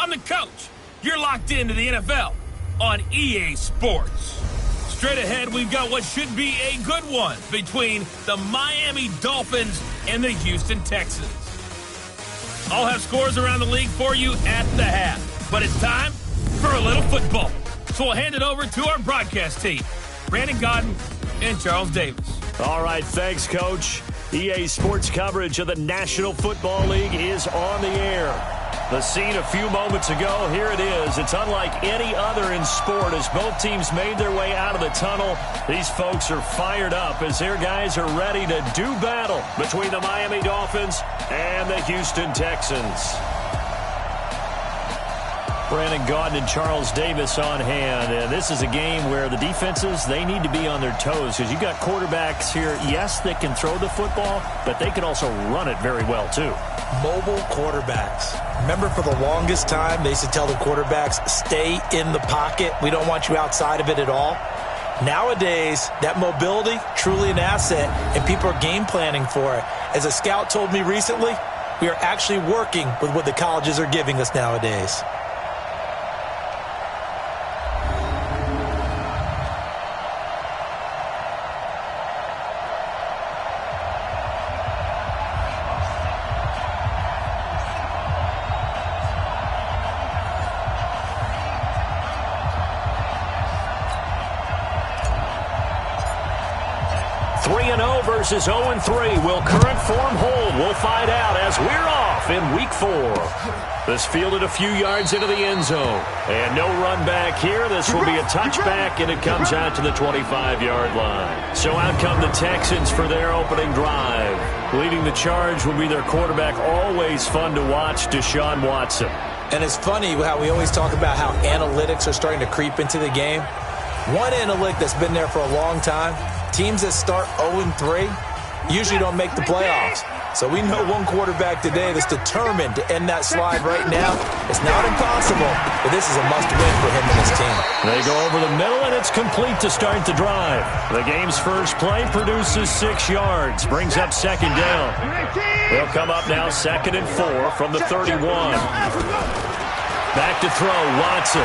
I'm the coach. You're locked into the NFL on EA Sports. Straight ahead, we've got what should be a good one between the Miami Dolphins and the Houston Texans. I'll have scores around the league for you at the half, but it's time for a little football. So we'll hand it over to our broadcast team, Brandon Godden and Charles Davis. All right, thanks, Coach. EA Sports coverage of the National Football League is on the air. The scene a few moments ago, here it is. It's unlike any other in sport as both teams made their way out of the tunnel. These folks are fired up as their guys are ready to do battle between the Miami Dolphins and the Houston Texans. Brandon Gaudin and Charles Davis on hand. And this is a game where the defenses, they need to be on their toes because you've got quarterbacks here, yes, that can throw the football, but they can also run it very well too. Mobile quarterbacks. Remember, for the longest time, they used to tell the quarterbacks, stay in the pocket. We don't want you outside of it at all. Nowadays, that mobility, truly an asset, and people are game planning for it. As a scout told me recently, we are actually working with what the colleges are giving us nowadays. Versus 0-3. Will current form hold? We'll find out as we're off in Week 4. This fielded a few yards into the end zone. And no run back here. This will be a touchback, and it comes out to the 25-yard line. So out come the Texans for their opening drive. Leading the charge will be their quarterback. Always fun to watch, Deshaun Watson. And it's funny how we always talk about how analytics are starting to creep into the game. One analytic that's been there for a long time, teams that start 0-3 usually don't make the playoffs. So we know one quarterback today that's determined to end that slide right now. It's not impossible, but this is a must-win for him and his team. They go over the middle, and it's complete to start the drive. The game's first play produces 6 yards, brings up second down. They'll come up now 2nd and 4 from the 31. Back to throw, Watson.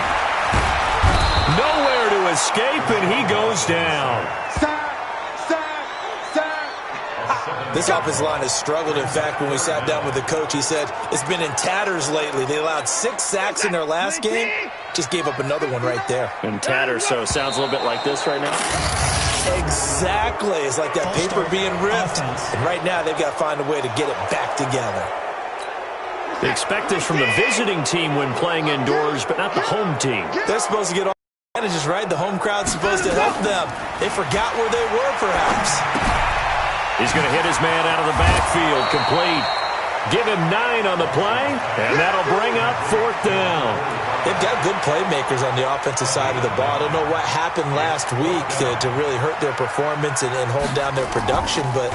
Nowhere to escape, and he goes down. This offensive line has struggled. In fact, when we sat down with the coach, he said it's been in tatters lately. They allowed 6 sacks in their last game. Just gave up another one right there. In tatters, so it sounds a little bit like this right now? Exactly. It's like that paper being ripped. And right now, they've got to find a way to get it back together. They expect this from the visiting team when playing indoors, but not the home team. They're supposed to get all the advantages, right? The home crowd's supposed to help them. They forgot where they were, perhaps. He's going to hit his man out of the backfield. Complete. Give him 9 on the play, and that'll bring up 4th down. They've got good playmakers on the offensive side of the ball. I don't know what happened last week to really hurt their performance and hold down their production, but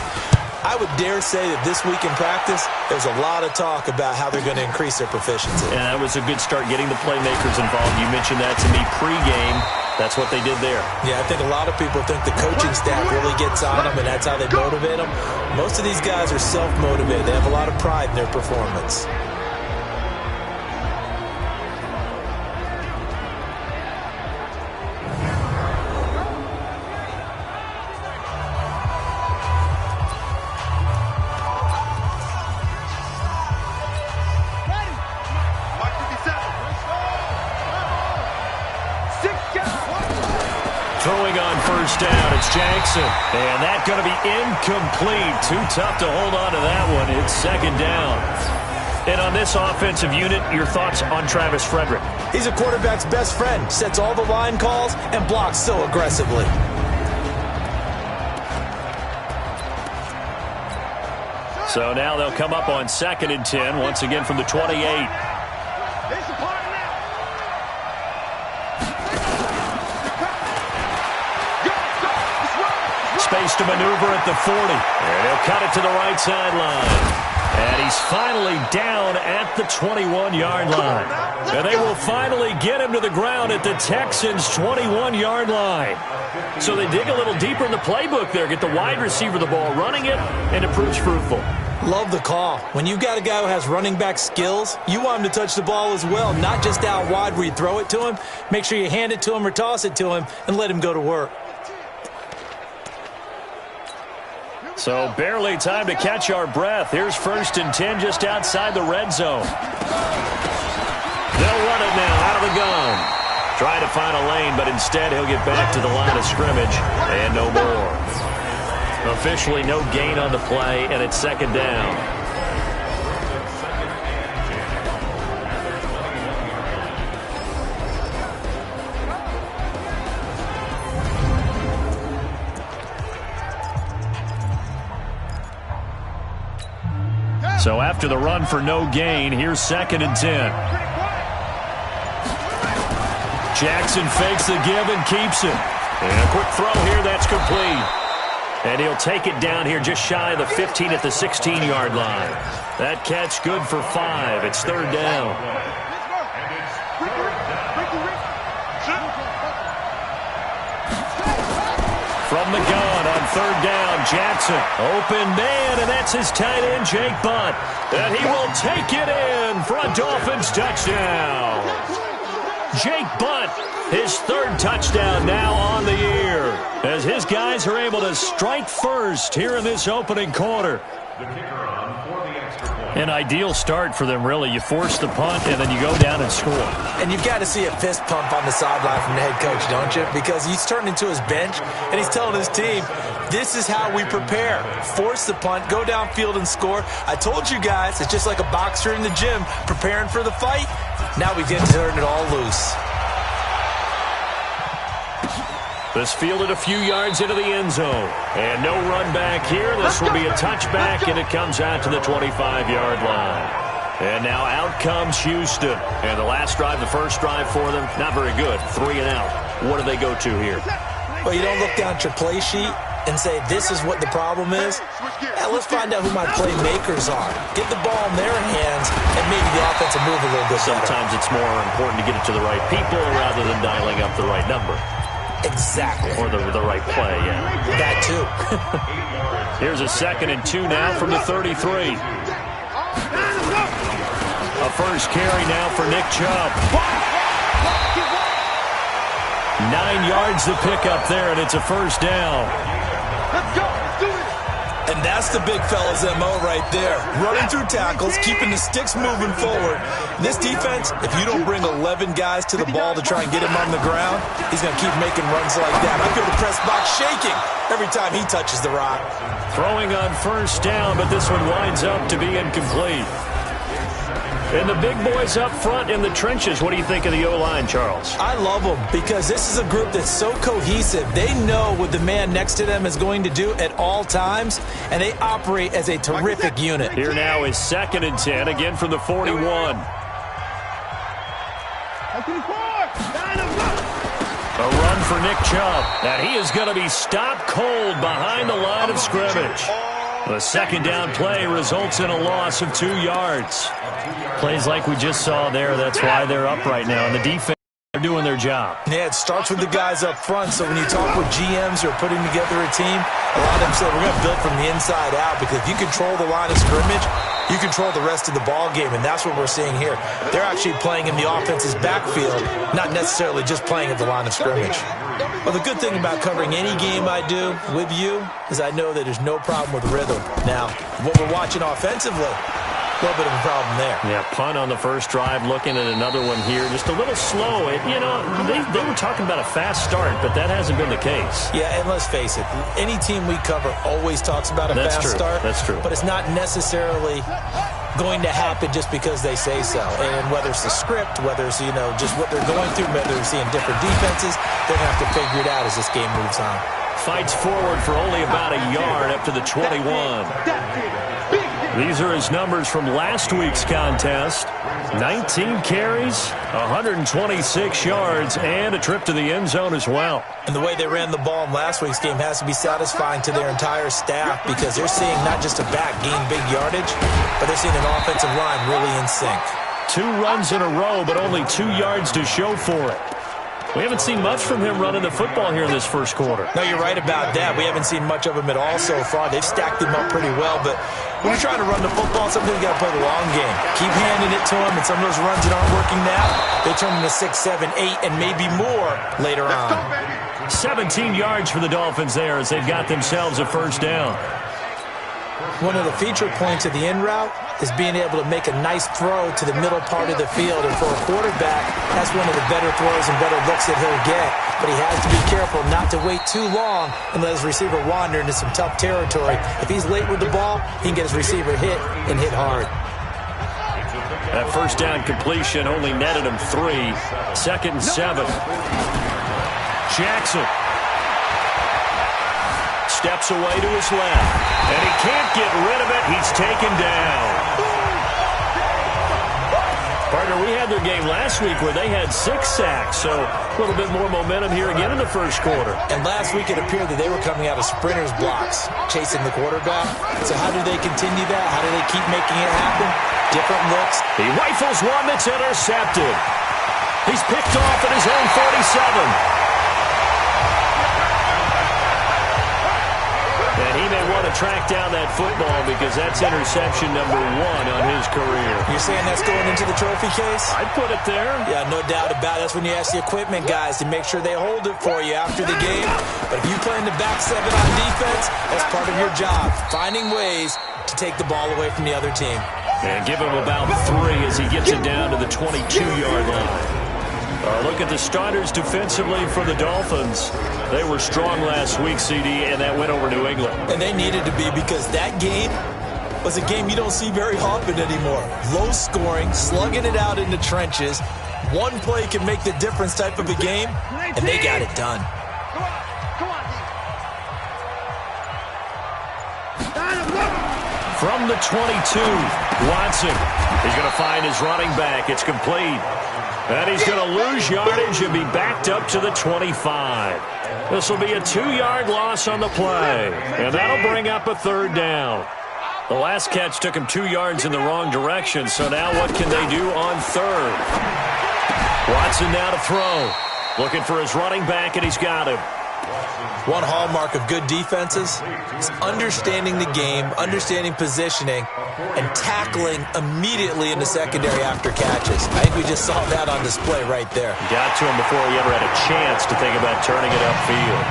I would dare say that this week in practice, there's a lot of talk about how they're going to increase their proficiency. And that was a good start, getting the playmakers involved. You mentioned that to me pregame. That's what they did there. Yeah, I think a lot of people think the coaching staff really gets on them, and that's how they motivate them. Most of these guys are self-motivated. They have a lot of pride in their performance. Throwing on first down, it's Jackson. And that's going to be incomplete. Too tough to hold on to that one. It's 2nd down. And on this offensive unit, your thoughts on Travis Frederick? He's a quarterback's best friend. Sets all the line calls and blocks so aggressively. So now they'll come up on 2nd and 10, once again from the 28. Space to maneuver at the 40. And he'll cut it to the right sideline. And he's finally down at the 21-yard line. And they will finally get him to the ground at the Texans' 21-yard line. So they dig a little deeper in the playbook there, get the wide receiver the ball, running it, and it proves fruitful. Love the call. When you got a guy who has running back skills, you want him to touch the ball as well, not just out wide where you throw it to him. Make sure you hand it to him or toss it to him and let him go to work. So barely time to catch our breath. Here's 1st and 10 just outside the red zone. They'll run it now out of the gun. Trying to find a lane, but instead he'll get back to the line of scrimmage and no more. Officially no gain on the play, and it's 2nd down. So after the run for no gain, here's 2nd and 10. Jackson fakes the give and keeps it. And a quick throw here, that's complete. And he'll take it down here just shy of the 15 at the 16-yard line. That catch good for 5. It's 3rd down. From the gun on 3rd down, Jackson. Open man, and that's his tight end, Jake Butt. And he will take it in for a Dolphins touchdown. Jake Butt, his 3rd touchdown now on the year, as his guys are able to strike first here in this opening quarter. An ideal start for them, really. You force the punt, and then you go down and score. And you've got to see a fist pump on the sideline from the head coach, don't you? Because he's turning into his bench, and he's telling his team, this is how we prepare. Force the punt, go downfield and score. I told you guys, it's just like a boxer in the gym preparing for the fight. Now we get to turn it all loose. This fielded a few yards into the end zone. And no run back here. This will be a touchback, and it comes out to the 25-yard line. And now out comes Houston. And the last drive, the first drive for them, not very good. 3 and out. What do they go to here? Well, you don't look down at your play sheet and say, this is what the problem is. Now, let's find out who my playmakers are. Get the ball in their hands, and maybe the offense will move a little bit better. Sometimes it's more important to get it to the right people rather than dialing up the right number. Exactly. Or the right play, yeah. That too. Here's a 2nd and 2 now from the 33. A first carry now for Nick Chubb. 9 yards to pick up there, and it's a first down. Let's go. Do it. And that's the big fella's MO right there. Running through tackles, keeping the sticks moving forward. This defense, if you don't bring 11 guys to the ball to try and get him on the ground, he's going to keep making runs like that. I feel the press box shaking every time he touches the rock. Throwing on first down, but this one winds up to be incomplete. And the big boys up front in the trenches. What do you think of the O-line, Charles? I love them because this is a group that's so cohesive. They know what the man next to them is going to do at all times, and they operate as a terrific unit. Here now is 2nd and 10, again from the 41. A run for Nick Chubb. Now he is going to be stopped cold behind the line of scrimmage. The 2nd down play results in a loss of 2 yards. Plays like we just saw there, that's why they're up right now. And the defense are doing their job. Yeah, it starts with the guys up front. So when you talk with GMs who are putting together a team, a lot of them say we're going to build from the inside out, because if you control the line of scrimmage, you control the rest of the ball game, and that's what we're seeing here. They're actually playing in the offense's backfield, not necessarily just playing at the line of scrimmage. Well, the good thing about covering any game I do with you is I know that there's no problem with rhythm. Now, what we're watching offensively, a little bit of a problem there. Yeah, punt on the first drive, looking at another one here. Just a little slow. You know, they were talking about a fast start, but that hasn't been the case. Yeah, and let's face it, any team we cover always talks about a fast start. That's true. But it's not necessarily going to happen just because they say so. And whether it's the script, whether it's, you know, just what they're going through, whether they're seeing different defenses, they're going to have to figure it out as this game moves on. Fights forward for only about a yard up to the 21. These are his numbers from last week's contest. 19 carries, 126 yards, and a trip to the end zone as well. And the way they ran the ball in last week's game has to be satisfying to their entire staff, because they're seeing not just a back gain big yardage, but they're seeing an offensive line really in sync. 2 runs in a row, but only 2 yards to show for it. We haven't seen much from him running the football here in this first quarter. No, you're right about that. We haven't seen much of him at all so far. They've stacked him up pretty well, but When you're trying to run the football, sometimes you got to play the long game. Keep handing it to them, and some of those runs that aren't working now, they turn into 6, 7, 8, and maybe more later on. 17 yards for the Dolphins there as they've got themselves a first down. One of the feature points of the in route is being able to make a nice throw to the middle part of the field. And for a quarterback, that's one of the better throws and better looks that he'll get. But he has to be careful not to wait too long and let his receiver wander into some tough territory. If he's late with the ball, he can get his receiver hit and hit hard. That first down completion only netted him 3. 2nd and 7. Jackson steps away to his left, and he can't get rid of it. He's taken down. Partner, we had their game last week where they had 6 sacks, so a little bit more momentum here again in the first quarter. And last week it appeared that they were coming out of sprinters blocks, chasing the quarterback. So how do they continue that? How do they keep making it happen? Different looks. He rifles one that's intercepted. He's picked off at his own 47. And he may want to track down that football because that's interception number 1 on his career. You're saying that's going into the trophy case? I'd put it there. Yeah, no doubt about it. That's when you ask the equipment guys to make sure they hold it for you after the game. But if you play in the back 7 on defense, that's part of your job, finding ways to take the ball away from the other team. And give him about 3 as he gets it down to the 22-yard line. Look at the starters defensively for the Dolphins. They were strong last week, CD, and that went over New England. And they needed to be because that game was a game you don't see very often anymore. Low scoring, slugging it out in the trenches. One play can make the difference type of a game, and they got it done. From the 22, Watson. He's going to find his running back. It's complete. And he's going to lose yardage and be backed up to the 25. This will be a 2-yard loss on the play. And that'll bring up a 3rd down. The last catch took him 2 yards in the wrong direction. So now what can they do on 3rd? Watson now to throw. Looking for his running back, and he's got him. One hallmark of good defenses is understanding the game, understanding positioning, and tackling immediately in the secondary after catches. I think we just saw that on display right there. Got to him before he ever had a chance to think about turning it upfield.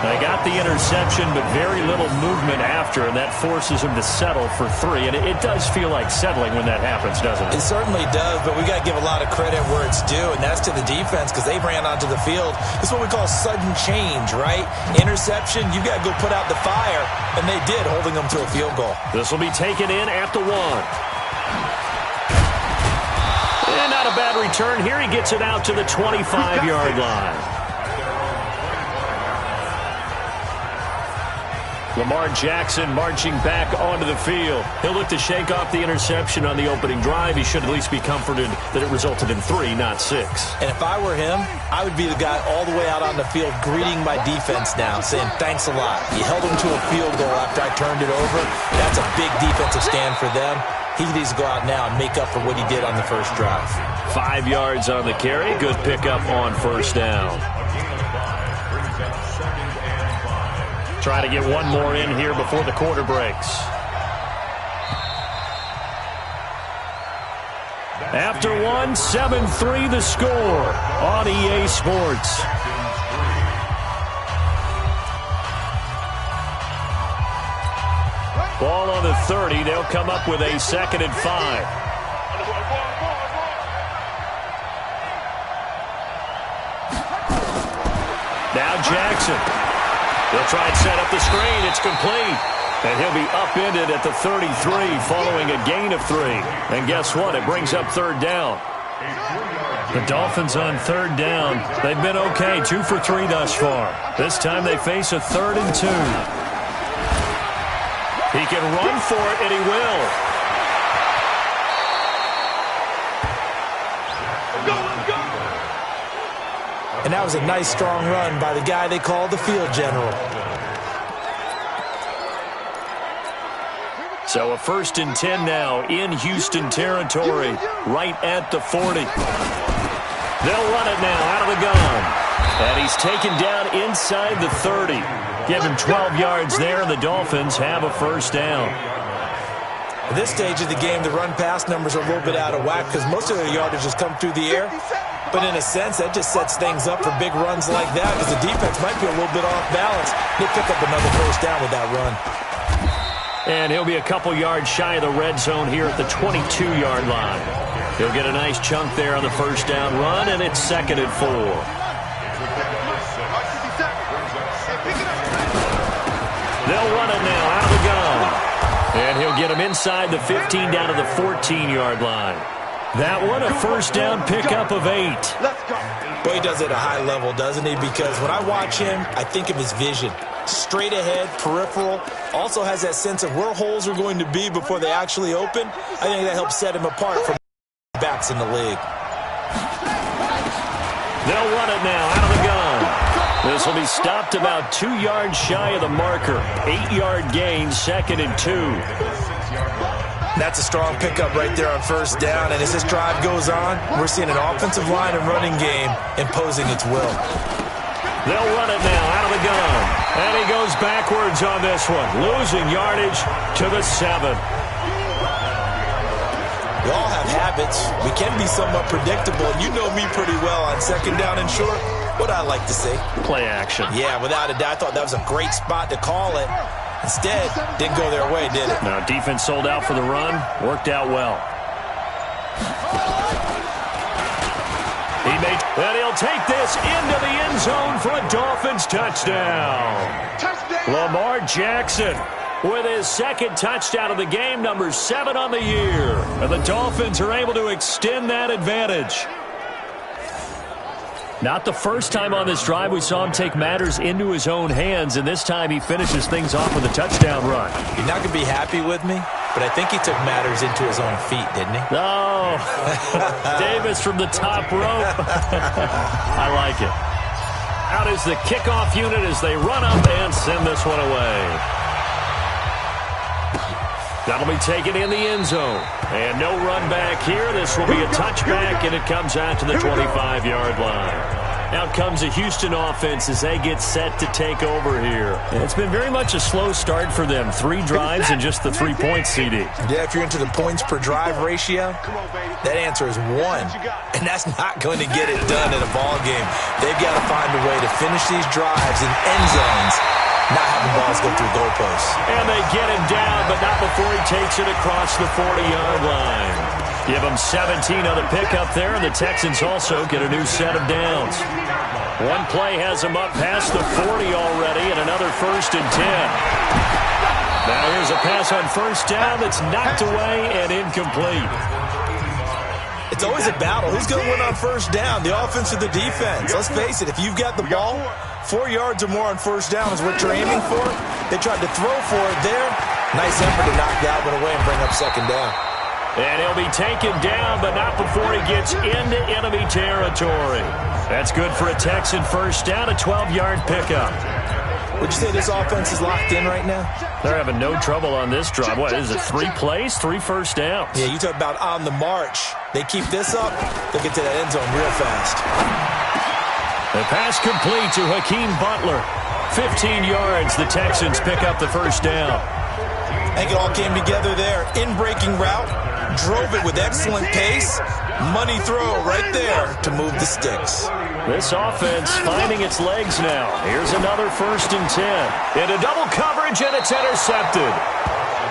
They got the interception, but very little movement after, and that forces him to settle for 3. And it does feel like settling when that happens, doesn't it? It certainly does, but we got to give a lot of credit where it's due, and that's to the defense because they ran onto the field. It's what we call sudden change, right? Interception, you got to go put out the fire, and they did, holding them to a field goal. This will be taken in at the 1. And not a bad return. Here he gets it out to the 25-yard line. Lamar Jackson marching back onto the field. He'll look to shake off the interception on the opening drive. He should at least be comforted that it resulted in 3, not 6. And if I were him, I would be the guy all the way out on the field greeting my defense now, saying thanks a lot. You held them to a field goal after I turned it over. That's a big defensive stand for them. He needs to go out now and make up for what he did on the first drive. 5 yards on the carry. Good pickup on first down. Try to get one more in here before the quarter breaks. After 1, 7-3 the score on EA Sports. Ball on the 30. They'll come up with a 2nd and 5. Now Jackson. They'll try and set up the screen. It's complete. And he'll be upended at the 33 following a gain of 3. And guess what? It brings up 3rd down. The Dolphins on 3rd down. They've been okay. 2 for 3 thus far. This time they face a 3rd and 2. He can run for it, and he will. And that was a nice, strong run by the guy they call the field general. So a 1st and 10 now in Houston territory, right at the 40. They'll run it now out of the gun. And he's taken down inside the 30. Give him 12 yards there, and the Dolphins have a first down. At this stage of the game, the run-pass numbers are a little bit out of whack because most of the yardage has come through the air. But in a sense, that just sets things up for big runs like that because the defense might be a little bit off balance. They pick up another first down with that run. And he'll be a couple yards shy of the red zone here at the 22-yard line. He'll get a nice chunk there on the first down run, and it's 2nd and 4. They'll run it now out of the gun. And he'll get him inside the 15 down to the 14-yard line. That one, a first down pickup of 8. Boy, he does it at a high level, doesn't he? Because when I watch him, I think of his vision. Straight ahead, peripheral. Also has that sense of where holes are going to be before they actually open. I think that helps set him apart from backs in the league. They'll run it now out of the gun. This will be stopped about 2 yards shy of the marker. 8-yard gain, 2nd and 2. That's a strong pickup right there on first down. And as this drive goes on, we're seeing an offensive line and running game imposing its will. They'll run it now out of the gun. And he goes backwards on this one, losing yardage to the 7. We all have habits. We can be somewhat predictable. And you know me pretty well on second down and short. What I like to see. Play action. Yeah, without a doubt. I thought that was a great spot to call it. Instead, didn't go their way, did it? Now, defense sold out for the run. Worked out well. And he'll take this into the end zone for a Dolphins touchdown. Lamar Jackson with his 2nd touchdown of the game, number 7 on the year. And the Dolphins are able to extend that advantage. Not the first time on this drive we saw him take matters into his own hands, and this time he finishes things off with a touchdown run. You're not going to be happy with me, but I think he took matters into his own feet, didn't he? Oh, Davis from the top rope. I like it. Out is the kickoff unit as they run up and send this one away. That'll be taken in the end zone. And no run back here. This will be a touchback, and it comes out to the 25-yard line. Out comes the Houston offense as they get set to take over here. It's been very much a slow start for them. 3 drives and just the 3 points, CD. Yeah, if you're into the points per drive ratio, that answer is 1. And that's not going to get it done in a ball game. They've got to find a way to finish these drives in end zones, not having balls go through goalposts. And they get him down, but not before he takes it across the 40-yard line. Give them 17 on the pickup there, and the Texans also get a new set of downs. One play has them up past the 40 already, and another 1st and 10. Now here's a pass on first down that's knocked away and incomplete. It's always a battle. Who's going to win on first down, the offense or the defense? Let's face it, if you've got the ball, 4 yards or more on first down is what you're aiming for. They tried to throw for it there. Nice effort to knock that one away and bring up second down. And he'll be taken down, but not before he gets into enemy territory. That's good for a Texan first down, a 12-yard pickup. Would you say this offense is locked in right now? They're having no trouble on this drive. What is it, 3 plays, 3 first downs? Yeah, you talk about on the march. They keep this up, they'll get to that end zone real fast. The pass complete to Hakeem Butler. 15 yards, the Texans pick up the first down. I think it all came together there. In-breaking route, drove it with excellent pace. Money throw right there to move the sticks. This offense finding its legs now. Here's another 1st and 10. Into double coverage, and it's intercepted.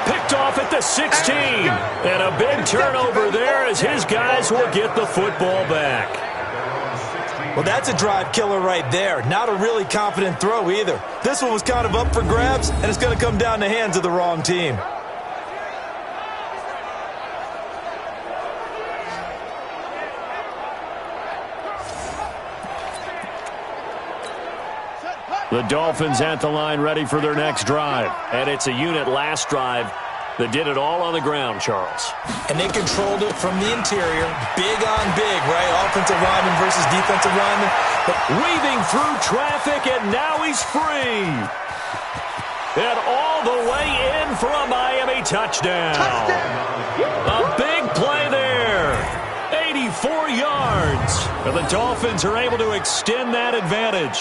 Picked off at the 16. And a big turnover there as his guys will get the football back. Well, that's a drive killer right there. Not a really confident throw either. This one was kind of up for grabs, and it's going to come down the hands of the wrong team. The Dolphins at the line ready for their next drive. And it's a unit last drive that did it all on the ground, Charles. And they controlled it from the interior. Big on big, right? Offensive lineman versus defensive lineman. But weaving through traffic, and now he's free. And all the way in for a Miami touchdown. A big play there. 84 yards. And the Dolphins are able to extend that advantage.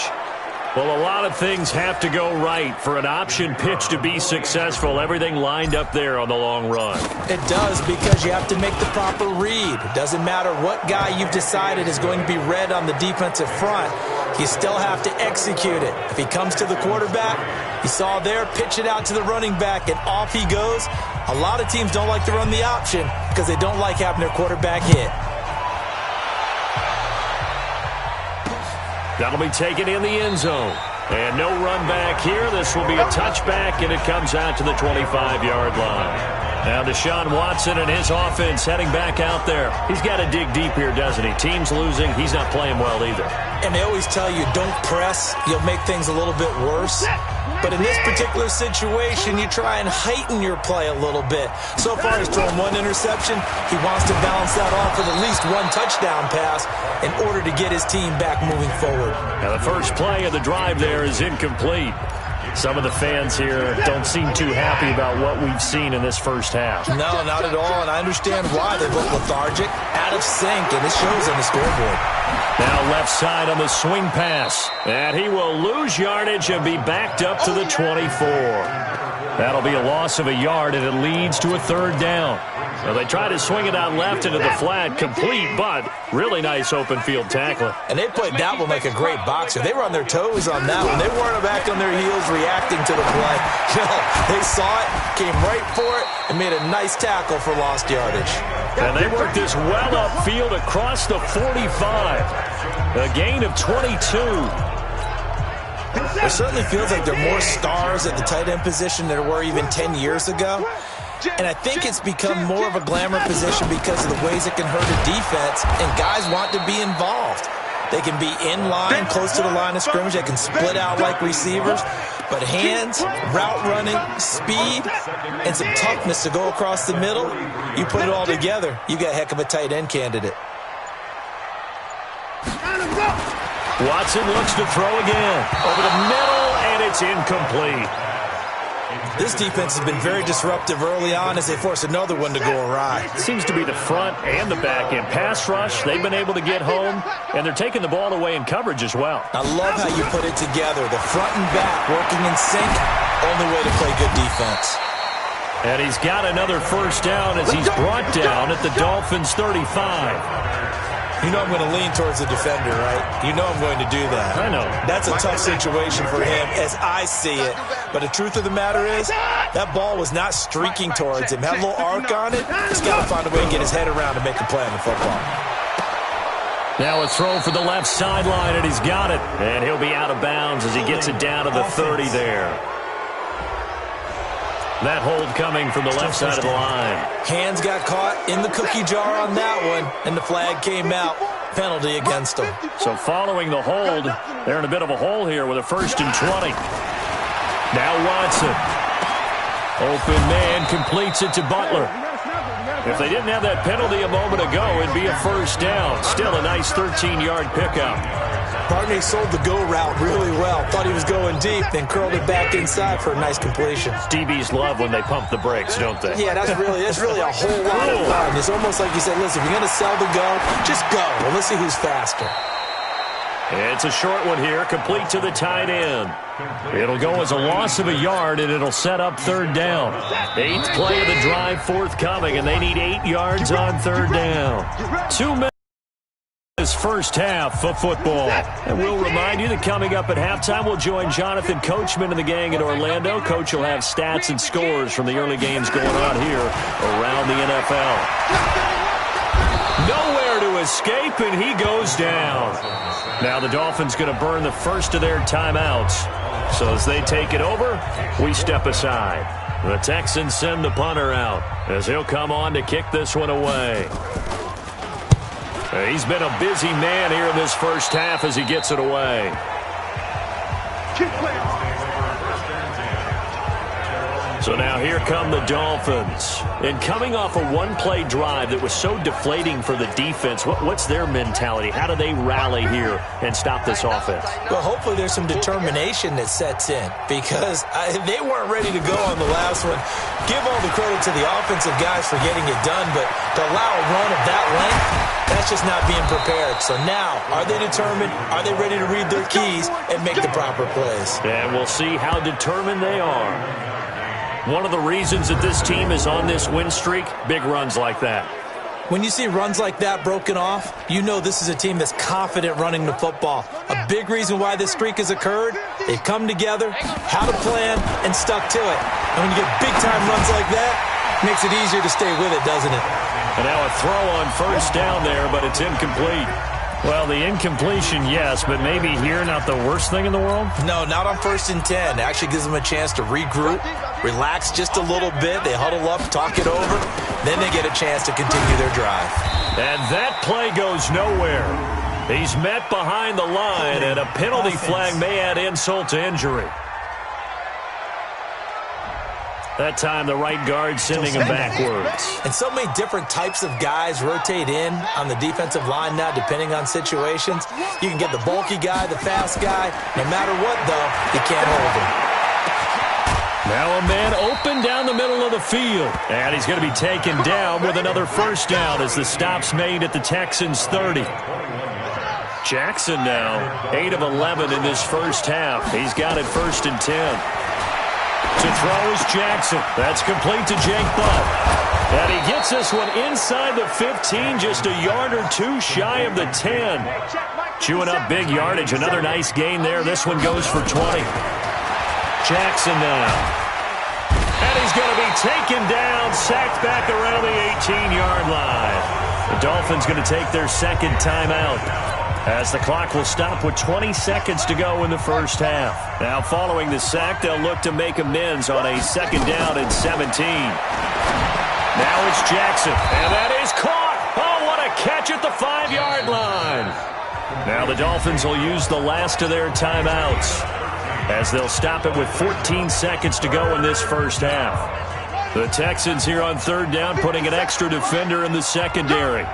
Well, a lot of things have to go right for an option pitch to be successful. Everything lined up there on the long run. It does, because you have to make the proper read. It doesn't matter what guy you've decided is going to be read on the defensive front. You still have to execute it. If he comes to the quarterback, you saw there, pitch it out to the running back, and off he goes. A lot of teams don't like to run the option because they don't like having their quarterback hit. That'll be taken in the end zone. And no run back here. This will be a touchback, and it comes out to the 25-yard line. Now Deshaun Watson and his offense heading back out there. He's got to dig deep here, doesn't he? Team's losing. He's not playing well either. And they always tell you, don't press. You'll make things a little bit worse. But in this particular situation, you try and heighten your play a little bit. So far, he's thrown one interception. He wants to balance that off with at least one touchdown pass in order to get his team back moving forward. Now the first play of the drive there is incomplete. Some of the fans here don't seem too happy about what we've seen in this first half. No, not at all, and I understand why. They look lethargic, out of sync, and it shows on the scoreboard. Now left side on the swing pass, and he will lose yardage and be backed up to the 24. That'll be a loss of a yard, and it leads to a third down. Well, they try to swing it out left into the flat, complete, but really nice open field tackling. And they played that one like a great boxer. They were on their toes on that one. They weren't back on their heels reacting to the play. No, they saw it, came right for it, and made a nice tackle for lost yardage. And they worked this well upfield across the 45. A gain of 22. It certainly feels like there are more stars at the tight end position than there were even 10 years ago. And I think it's become more of a glamour position because of the ways it can hurt a defense, and guys want to be involved. They can be in line, close to the line of scrimmage. They can split out like receivers. But hands, route running, speed, and some toughness to go across the middle, you put it all together, you got a heck of a tight end candidate. Watson looks to throw again. Over the middle, and it's incomplete. This defense has been very disruptive early on as they force another one to go awry. Seems to be the front and the back end. Pass rush, they've been able to get home, and they're taking the ball away in coverage as well. I love how you put it together. The front and back working in sync, only way to play good defense. And he's got another first down as he's brought down at the Dolphins' 35. You know I'm going to lean towards the defender, right? You know I'm going to do that. I know. That's a tough situation for him as I see it. But the truth of the matter is, that ball was not streaking towards him. Had a little arc on it. He's got to find a way to get his head around to make a play on the football. Now a throw for the left sideline, and he's got it. And he'll be out of bounds as he gets it down to the 30 there. That hold coming from the left side of the line. Hands got caught in the cookie jar on that one, and the flag came out. Penalty against them. So following the hold, they're in a bit of a hole here with a 1st and 20. Now Watson. Open man completes it to Butler. If they didn't have that penalty a moment ago, it'd be a first down. Still a nice 13-yard pickup. Partner sold the go route really well. Thought he was going deep, then curled it back inside for a nice completion. DBs love when they pump the brakes, don't they? Yeah, that's really a whole lot of fun. It's almost like you said, listen, if you're going to sell the go, just go. Well, let's see who's faster. It's a short one here, complete to the tight end. It'll go as a loss of a yard, and it'll set up third down. 8th play of the drive forthcoming, and they need 8 yards on third down. 2 minutes. This first half of football. And we'll remind you that coming up at halftime, we'll join Jonathan Coachman and the gang in Orlando. Coach will have stats and scores from the early games going on here around the NFL. Nowhere to escape, and he goes down. Now the Dolphins going to burn the first of their timeouts. So as they take it over, we step aside. The Texans send the punter out as he'll come on to kick this one away. He's been a busy man here in this first half as he gets it away. So now here come the Dolphins. And coming off a one-play drive that was so deflating for the defense, what's their mentality? How do they rally here and stop this offense? Well, hopefully there's some determination that sets in because they weren't ready to go on the last one. Give all the credit to the offensive guys for getting it done, but to allow a run of that length, that's just not being prepared. So now, are they determined? Are they ready to read their keys and make the proper plays? And we'll see how determined they are. One of the reasons that this team is on this win streak, big runs like that. When you see runs like that broken off, you know this is a team that's confident running the football. A big reason why this streak has occurred, they've come together, had a plan, and stuck to it. And when you get big-time runs like that, it makes it easier to stay with it, doesn't it? And now a throw on first down there, but it's incomplete. Well, the incompletion, yes, but maybe here not the worst thing in the world? No, not on 1st and 10. It actually gives them a chance to regroup, relax just a little bit. They huddle up, talk it over. Then they get a chance to continue their drive. And that play goes nowhere. He's met behind the line, and a penalty flag may add insult to injury. That time, the right guard sending him backwards. And so many different types of guys rotate in on the defensive line now, depending on situations. You can get the bulky guy, the fast guy. No matter what, though, you can't hold him. Now a man open down the middle of the field. And he's going to be taken down with another first down as the stop's made at the Texans' 30. Jackson now, 8 of 11 in this first half. He's got it 1st and 10. To throw is Jackson. That's complete to Jake Butt. And he gets this one inside the 15, just a yard or two shy of the 10. Chewing up big yardage. Another nice gain there. This one goes for 20. Jackson now. And he's going to be taken down, sacked back around the 18-yard line. The Dolphins going to take their second timeout, as the clock will stop with 20 seconds to go in the first half. Now, following the sack, they'll look to make amends on a 2nd down and 17. Now it's Jackson, and that is caught. Oh, what a catch at the 5-yard line. Now the Dolphins will use the last of their timeouts, as they'll stop it with 14 seconds to go in this first half. The Texans here on 3rd down, putting an extra defender in the secondary.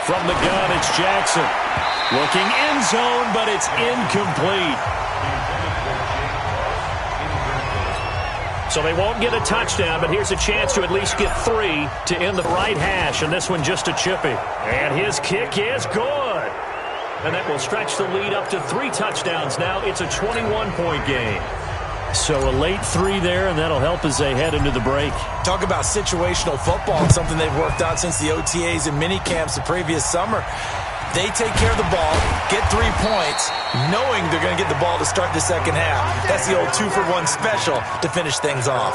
From the gun, it's Jackson. Looking end zone, but it's incomplete. So they won't get a touchdown, but here's a chance to at least get 3 to end the right hash, and this one just a chippy. And his kick is good. And that will stretch the lead up to 3 touchdowns now. It's a 21-point game. So a late 3 there, and that'll help as they head into the break. Talk about situational football, something they've worked on since the OTAs and mini camps the previous summer. They take care of the ball, get 3 points, knowing they're going to get the ball to start the second half. That's the old 2-for-1 special to finish things off.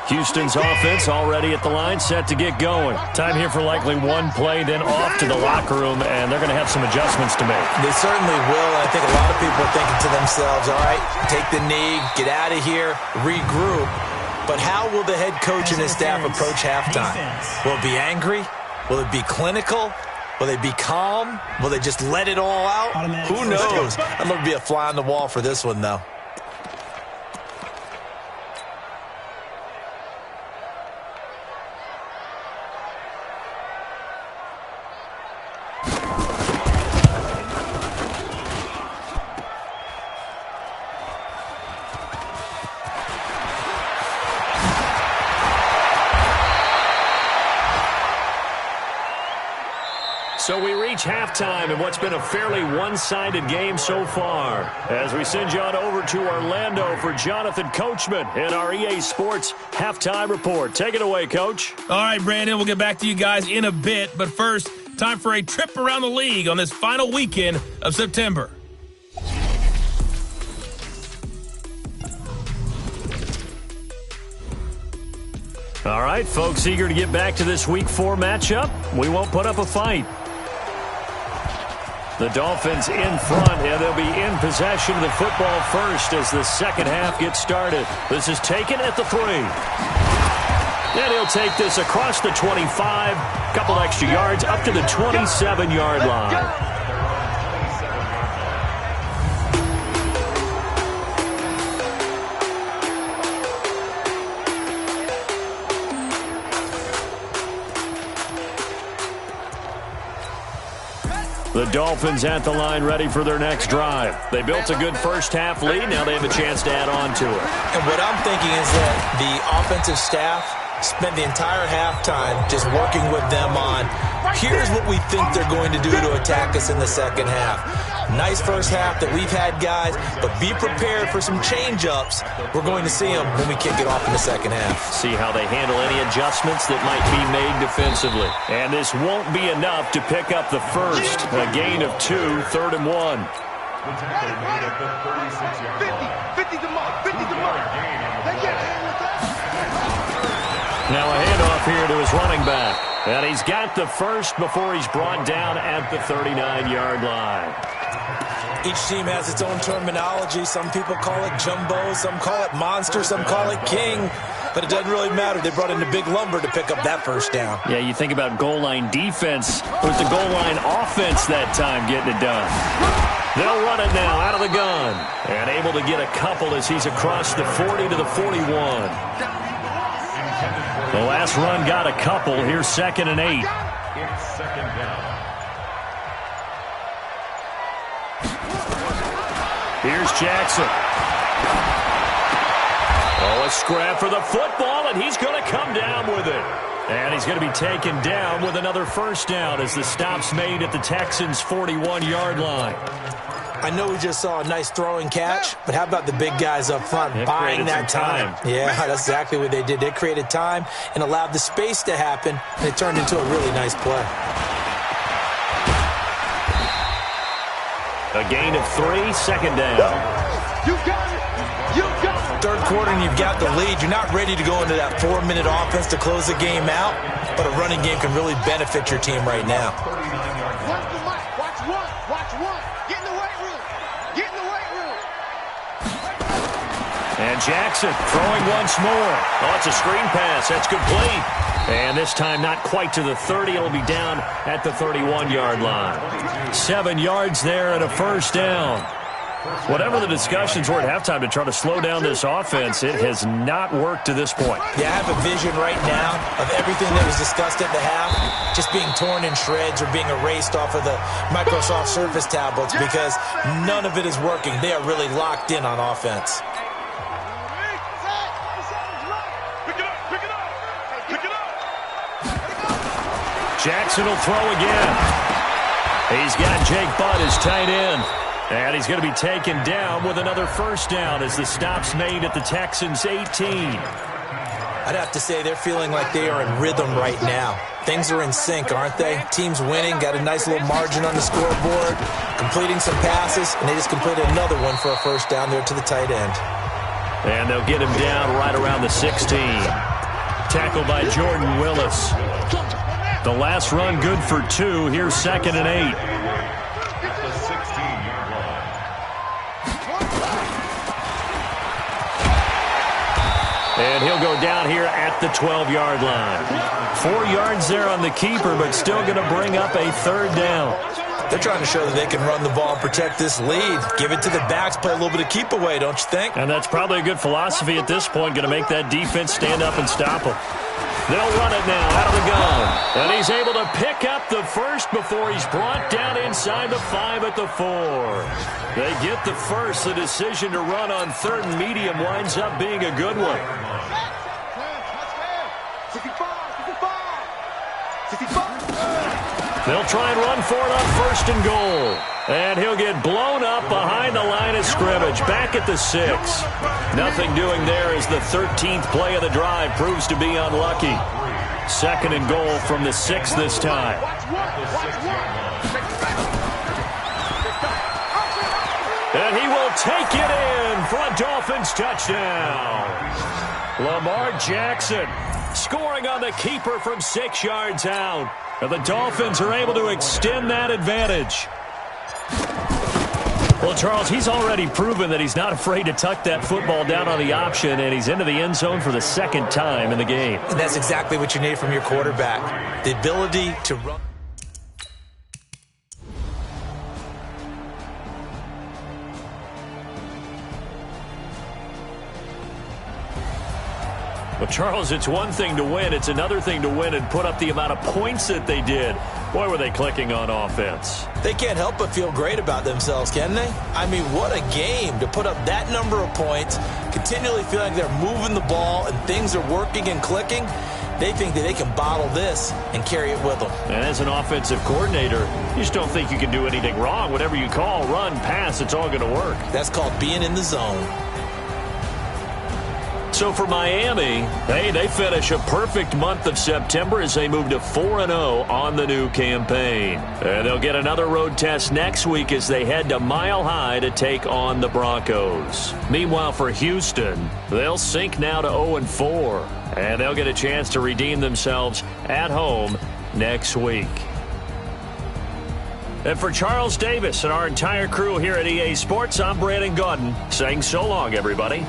Houston's offense already at the line, set to get going. Time here for likely one play, then off to the locker room, and they're going to have some adjustments to make. They certainly will, and I think a lot of people are thinking to themselves, all right, take the knee, get out of here, regroup. But how will the head coach and his staff approach halftime? Will it be angry? Will it be clinical? Will they be calm? Will they just let it all out? Who knows? I'd love to be a fly on the wall for this one, though. So we reach halftime in what's been a fairly one-sided game so far, as we send you on over to Orlando for Jonathan Coachman in our EA Sports Halftime Report. Take it away, Coach. All right, Brandon, we'll get back to you guys in a bit, but first, time for a trip around the league on this final weekend of September. All right, folks, eager to get back to this Week 4 matchup. We won't put up a fight. The Dolphins in front, and they'll be in possession of the football first as the second half gets started. This is taken at the 3. And he'll take this across the 25, couple extra yards up to the 27-yard line. The Dolphins at the line ready for their next drive. They built a good first-half lead. Now they have a chance to add on to it. And what I'm thinking is that the offensive staff spent the entire halftime just working with them on, here's what we think they're going to do to attack us in the second half. Nice first half that we've had, guys, but be prepared for some change-ups. We're going to see them when we kick it off in the second half. See how they handle any adjustments that might be made defensively. And this won't be enough to pick up the first. A gain of 2, 3rd and 1. The tackle made at the 36-yard line. 50 to mark, 50 to mark. Now a handoff here to his running back. And he's got the first before he's brought down at the 39-yard line. Each team has its own terminology. Some people call it jumbo, some call it monster, some call it king. But it doesn't really matter. They brought in a big lumber to pick up that first down. Yeah, you think about goal line defense. With the goal line offense that time getting it done. They'll run it now out of the gun. And able to get a couple as he's across the 40 to the 41. The last run got a couple. Here's 2nd and 8. It's 2nd down. Here's Jackson. Oh, a scrap for the football, and he's going to come down with it. And he's going to be taken down with another first down as the stop's made at the Texans' 41-yard line. I know we just saw a nice throwing catch, but how about the big guys up front buying that time? Yeah, that's exactly what they did. They created time and allowed the space to happen, and it turned into a really nice play. A gain of 3, 2nd down. You got it. You got it. Third quarter, and you've got the lead. You're not ready to go into that 4-minute offense to close the game out, but a running game can really benefit your team right now. Watch the mic. Watch one. Watch one. Get in the weight room. Get in the weight room. And Jackson throwing once more. Oh, it's a screen pass. That's complete. And this time not quite to the 30. It'll be down at the 31-yard line. 7 yards there and a first down. Whatever the discussions were at halftime to try to slow down this offense, it has not worked to this point. Yeah, I have a vision right now of everything that was discussed at the half just being torn in shreds or being erased off of the Microsoft Surface tablets because none of it is working. They are really locked in on offense. Jackson will throw again. He's got Jake Butt as tight end. And he's going to be taken down with another first down as the stop's made at the Texans' 18. I'd have to say they're feeling like they are in rhythm right now. Things are in sync, aren't they? Team's winning, got a nice little margin on the scoreboard, completing some passes, and they just completed another one for a first down there to the tight end. And they'll get him down right around the 16. Tackled by Jordan Willis. The last run good for 2. Here's 2nd and 8. At the 16-yard line. And he'll go down here at the 12-yard line. 4 yards there on the keeper, but still going to bring up a 3rd down. They're trying to show that they can run the ball and protect this lead. Give it to the backs, play a little bit of keep away, don't you think? And that's probably a good philosophy at this point, going to make that defense stand up and stop them. They'll run it now out of the gun. And he's able to pick up the first before he's brought down inside the 5 at the 4. They get the first. The decision to run on 3rd and medium winds up being a good one. 65. They'll try and run for it on 1st and goal. And he'll get blown up behind the line of scrimmage, back at the 6. Nothing doing there as the 13th play of the drive proves to be unlucky. 2nd and goal from the 6 this time. And he will take it in for a Dolphins touchdown. Lamar Jackson scoring on the keeper from 6 yards out. And the Dolphins are able to extend that advantage. Well, Charles, he's already proven that he's not afraid to tuck that football down on the option, and he's into the end zone for the 2nd time in the game. And that's exactly what you need from your quarterback. The ability to run. Well, Charles, it's one thing to win. It's another thing to win and put up the amount of points that they did. Boy, were they clicking on offense. They can't help but feel great about themselves, can they? I mean, what a game to put up that number of points, continually feeling like they're moving the ball and things are working and clicking. They think that they can bottle this and carry it with them. And as an offensive coordinator, you just don't think you can do anything wrong. Whatever you call, run, pass, it's all going to work. That's called being in the zone. So for Miami, hey, they finish a perfect month of September as they move to 4-0 on the new campaign. And they'll get another road test next week as they head to Mile High to take on the Broncos. Meanwhile, for Houston, they'll sink now to 0-4. And they'll get a chance to redeem themselves at home next week. And for Charles Davis and our entire crew here at EA Sports, I'm Brandon Gaudin saying so long, everybody.